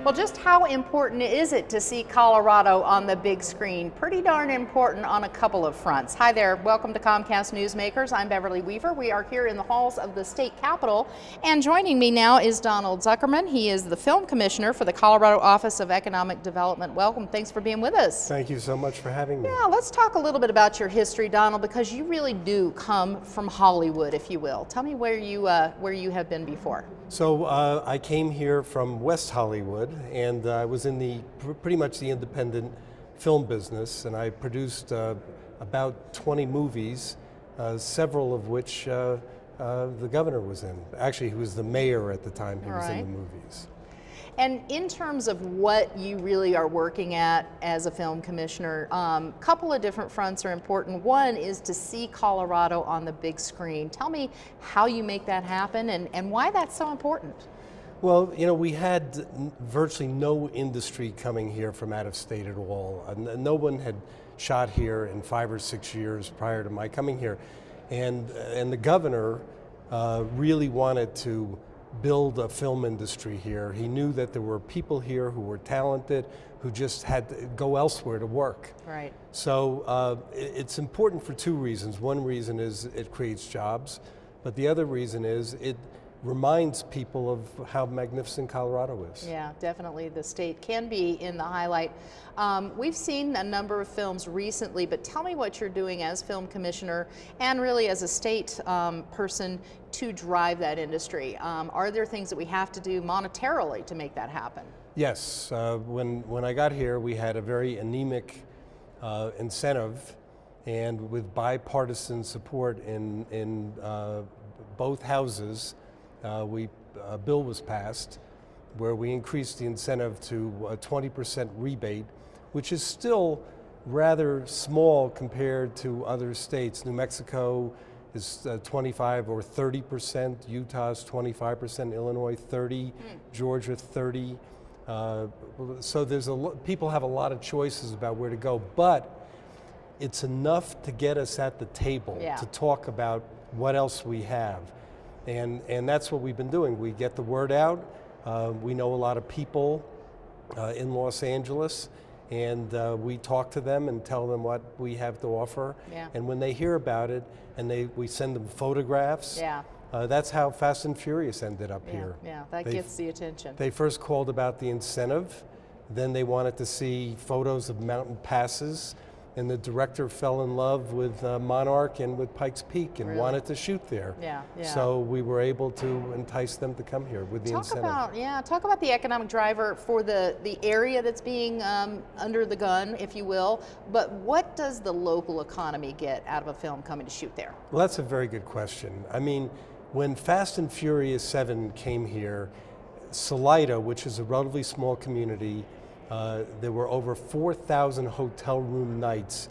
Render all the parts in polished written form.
Well, just how important is it to see Colorado on the big screen? Pretty darn important on a couple of fronts. Hi there, welcome to Comcast Newsmakers. I'm Beverly Weaver. We are here in the halls of the state capitol, and joining me now is Donald Zuckerman. He is the film commissioner for the Colorado Office of Economic Development. Welcome, thanks for being with us. Thank you so much for having me. Yeah, let's talk a little bit about your history, Donald, because you really do come from Hollywood, if you will. Tell me where you have been before. So I came here from West Hollywood, and I was in pretty much the independent film business, and I produced about 20 movies, several of which the governor was in. Actually, he was the mayor at the time he was in the movies. And in terms of what you really are working at as a film commissioner, a couple of different fronts are important. One is to see Colorado on the big screen. Tell me how you make that happen and why that's so important. Well, you know, we had virtually no industry coming here from out of state at all. No one had shot here in 5 or 6 years prior to my coming here. And the governor really wanted to build a film industry here. He knew that there were people here who were talented, who just had to go elsewhere to work. Right. So it's important for two reasons. One reason is it creates jobs, but the other reason is it reminds people of how magnificent Colorado is. Yeah, definitely the state can be in the highlight. We've seen a number of films recently, but tell me what you're doing as film commissioner and really as a state person to drive that industry. Are there things that we have to do monetarily to make that happen? Yes, when I got here we had a very anemic incentive, and with bipartisan support in both houses, a bill was passed where we increased the incentive to a 20% rebate, which is still rather small compared to other states. New Mexico is 25 or 30%, Utah's 25%, Illinois 30, Georgia 30. So there's people have a lot of choices about where to go, but it's enough to get us at the table to talk about what else we have. And that's what we've been doing. We get the word out. We know a lot of people in Los Angeles, and we talk to them and tell them what we have to offer. Yeah. And when they hear about it, and we send them photographs. Yeah. That's how Fast and Furious ended up here. Yeah, that gets the attention. They first called about the incentive, then they wanted to see photos of mountain passes, and the director fell in love with Monarch and with Pikes Peak and wanted to shoot there. Yeah. So we were able to entice them to come here with the incentive. Talk about the economic driver for the area that's being under the gun, if you will, but what does the local economy get out of a film coming to shoot there? Well, that's a very good question. I mean, when Fast and Furious 7 came here, Salida, which is a relatively small community, there were over 4,000 hotel room nights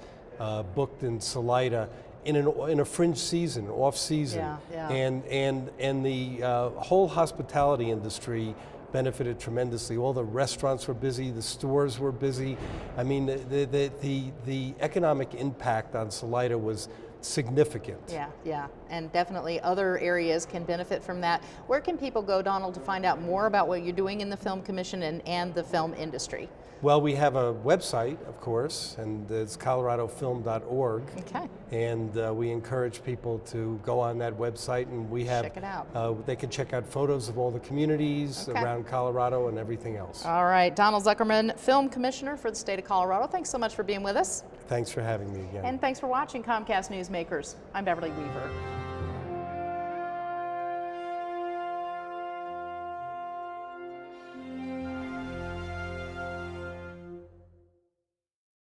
booked in Salida in a fringe season, off season. And the whole hospitality industry benefited tremendously. All the restaurants were busy, the stores were busy. I mean, the economic impact on Salida was significant. Yeah, and definitely other areas can benefit from that. Where can people go, Donald, to find out more about what you're doing in the Film Commission and the film industry? Well, we have a website, of course, and it's coloradofilm.org. Okay. And we encourage people to go on that website, and we have check it out. They can check out photos of all the communities around Colorado and everything else. All right, Donald Zuckerman, Film Commissioner for the state of Colorado. Thanks so much for being with us. Thanks for having me again. And thanks for watching Comcast Newsmakers. I'm Beverly Weaver.